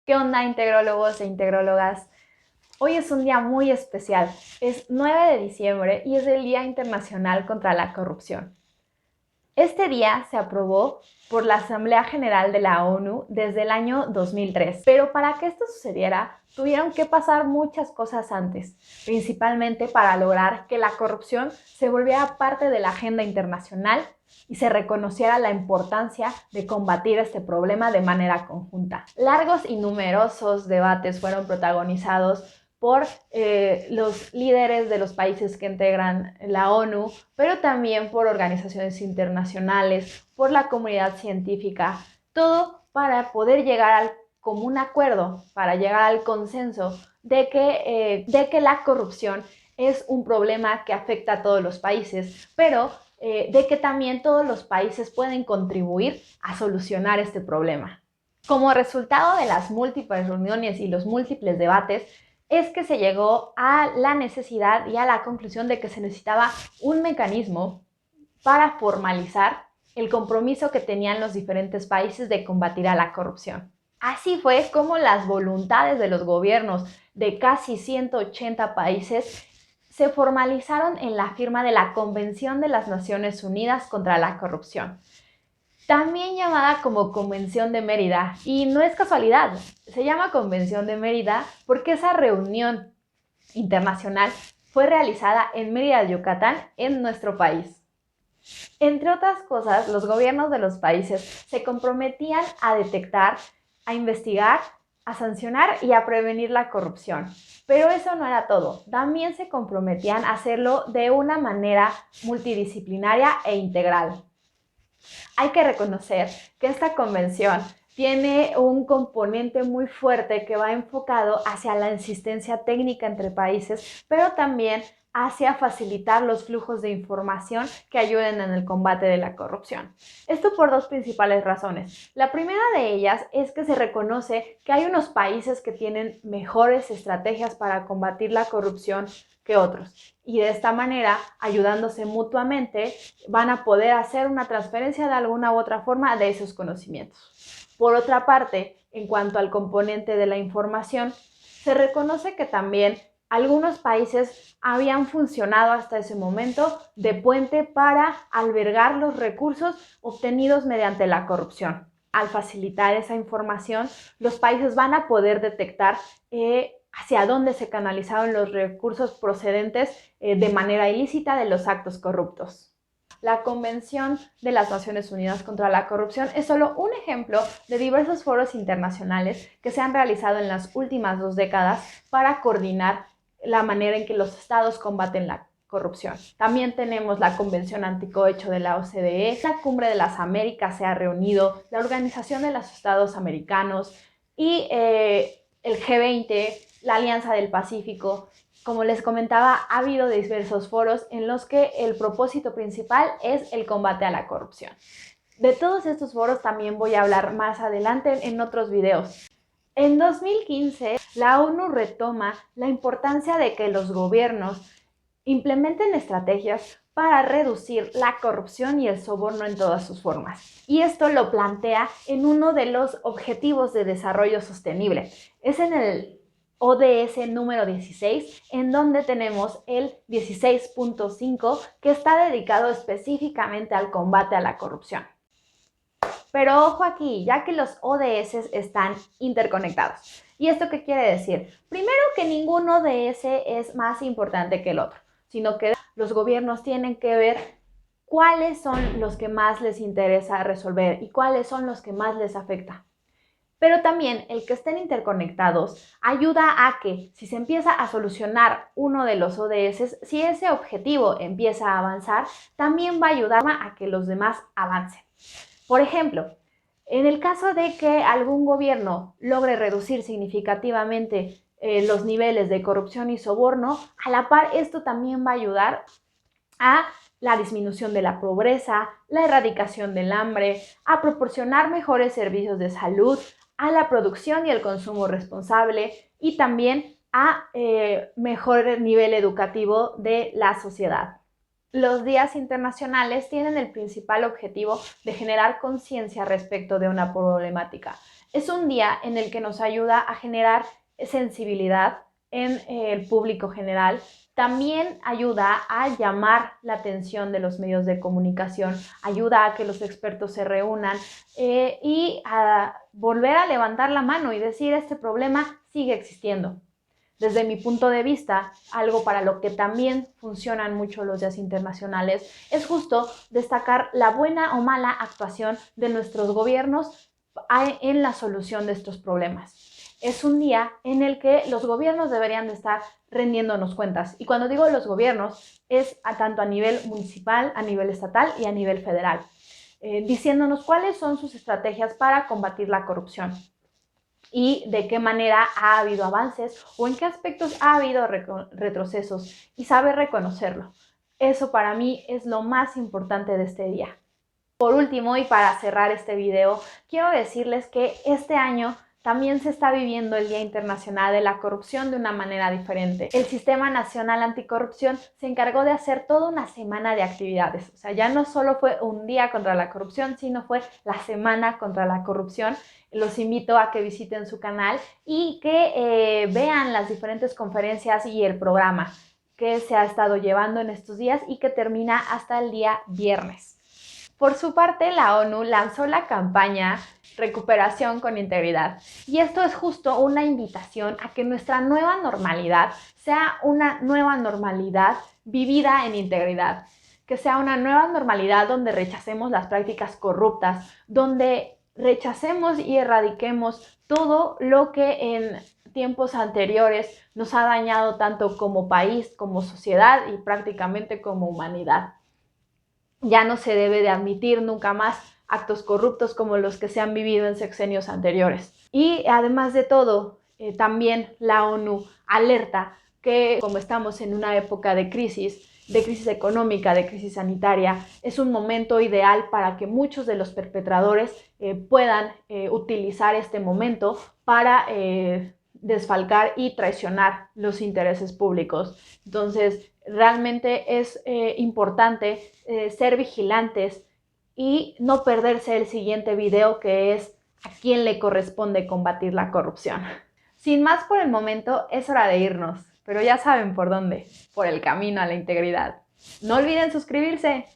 ¿Qué onda, integrólogos e integrólogas? Hoy es un día muy especial. Es 9 de diciembre y es el Día Internacional contra la Corrupción. Este día se aprobó por la Asamblea General de la ONU desde el año 2003. Pero para que esto sucediera, tuvieron que pasar muchas cosas antes, principalmente para lograr que la corrupción se volviera parte de la agenda internacional y se reconociera la importancia de combatir este problema de manera conjunta. Largos y numerosos debates fueron protagonizados por los líderes de los países que integran la ONU, pero también por organizaciones internacionales, por la comunidad científica, todo para poder llegar al común acuerdo, para llegar al consenso de que la corrupción es un problema que afecta a todos los países, pero de que también todos los países pueden contribuir a solucionar este problema. Como resultado de las múltiples reuniones y los múltiples debates, es que se llegó a la necesidad y a la conclusión de que se necesitaba un mecanismo para formalizar el compromiso que tenían los diferentes países de combatir a la corrupción. Así fue como las voluntades de los gobiernos de casi 180 países se formalizaron en la firma de la Convención de las Naciones Unidas contra la Corrupción, también llamada como Convención de Mérida, y no es casualidad, se llama Convención de Mérida porque esa reunión internacional fue realizada en Mérida, Yucatán, en nuestro país. Entre otras cosas, los gobiernos de los países se comprometían a detectar, a investigar, a sancionar y a prevenir la corrupción. Pero eso no era todo, también se comprometían a hacerlo de una manera multidisciplinaria e integral. Hay que reconocer que esta convención tiene un componente muy fuerte que va enfocado hacia la asistencia técnica entre países, pero también hacia facilitar los flujos de información que ayuden en el combate de la corrupción. Esto por dos principales razones. La primera de ellas es que se reconoce que hay unos países que tienen mejores estrategias para combatir la corrupción que otros. Y de esta manera, ayudándose mutuamente, van a poder hacer una transferencia de alguna u otra forma de esos conocimientos. Por otra parte, en cuanto al componente de la información, se reconoce que también algunos países habían funcionado hasta ese momento de puente para albergar los recursos obtenidos mediante la corrupción. Al facilitar esa información, los países van a poder detectar hacia dónde se canalizaron los recursos procedentes de manera ilícita de los actos corruptos. La Convención de las Naciones Unidas contra la Corrupción es solo un ejemplo de diversos foros internacionales que se han realizado en las últimas 2 décadas para coordinar la manera en que los estados combaten la corrupción. También tenemos la Convención Anticohecho de la OCDE, la Cumbre de las Américas se ha reunido, la Organización de los Estados Americanos y el G20, la Alianza del Pacífico. Como les comentaba, ha habido diversos foros en los que el propósito principal es el combate a la corrupción. De todos estos foros también voy a hablar más adelante en otros videos. En 2015, la ONU retoma la importancia de que los gobiernos implementen estrategias para reducir la corrupción y el soborno en todas sus formas. Y esto lo plantea en uno de los Objetivos de Desarrollo Sostenible. Es en el ODS número 16, en donde tenemos el 16.5, que está dedicado específicamente al combate a la corrupción. Pero ojo aquí, ya que los ODS están interconectados. ¿Y esto qué quiere decir? Primero, que ningún ODS es más importante que el otro, sino que los gobiernos tienen que ver cuáles son los que más les interesa resolver y cuáles son los que más les afecta. Pero también el que estén interconectados ayuda a que si se empieza a solucionar uno de los ODS, si ese objetivo empieza a avanzar, también va a ayudar a que los demás avancen. Por ejemplo, en el caso de que algún gobierno logre reducir significativamente los niveles de corrupción y soborno, a la par esto también va a ayudar a la disminución de la pobreza, la erradicación del hambre, a proporcionar mejores servicios de salud, a la producción y el consumo responsable y también a mejor nivel educativo de la sociedad. Los días internacionales tienen el principal objetivo de generar conciencia respecto de una problemática. Es un día en el que nos ayuda a generar sensibilidad en el público general. También ayuda a llamar la atención de los medios de comunicación, ayuda a que los expertos se reúnan y a volver a levantar la mano y decir: este problema sigue existiendo. Desde mi punto de vista, algo para lo que también funcionan mucho los días internacionales es justo destacar la buena o mala actuación de nuestros gobiernos en la solución de estos problemas. Es un día en el que los gobiernos deberían de estar rendiéndonos cuentas. Y cuando digo los gobiernos, es tanto a nivel municipal, a nivel estatal y a nivel federal, diciéndonos cuáles son sus estrategias para combatir la corrupción y de qué manera ha habido avances o en qué aspectos ha habido retrocesos, y saber reconocerlo. Eso para mí es lo más importante de este día. Por último, y para cerrar este video, quiero decirles que este año también se está viviendo el Día Internacional de la Corrupción de una manera diferente. El Sistema Nacional Anticorrupción se encargó de hacer toda una semana de actividades. O sea, ya no solo fue un día contra la corrupción, sino fue la semana contra la corrupción. Los invito a que visiten su canal y que vean las diferentes conferencias y el programa que se ha estado llevando en estos días y que termina hasta el día viernes. Por su parte, la ONU lanzó la campaña Recuperación con Integridad, y esto es justo una invitación a que nuestra nueva normalidad sea una nueva normalidad vivida en integridad, que sea una nueva normalidad donde rechacemos las prácticas corruptas, donde rechacemos y erradiquemos todo lo que en tiempos anteriores nos ha dañado tanto como país, como sociedad y prácticamente como humanidad. Ya no se debe de admitir nunca más actos corruptos como los que se han vivido en sexenios anteriores. Y además de todo, también la ONU alerta que, como estamos en una época de crisis económica, de crisis sanitaria, es un momento ideal para que muchos de los perpetradores puedan utilizar este momento para desfalcar y traicionar los intereses públicos. Entonces, realmente es importante ser vigilantes y no perderse el siguiente video, que es a quién le corresponde combatir la corrupción. Sin más por el momento, es hora de irnos, pero ya saben por dónde, por el camino a la integridad. No olviden suscribirse.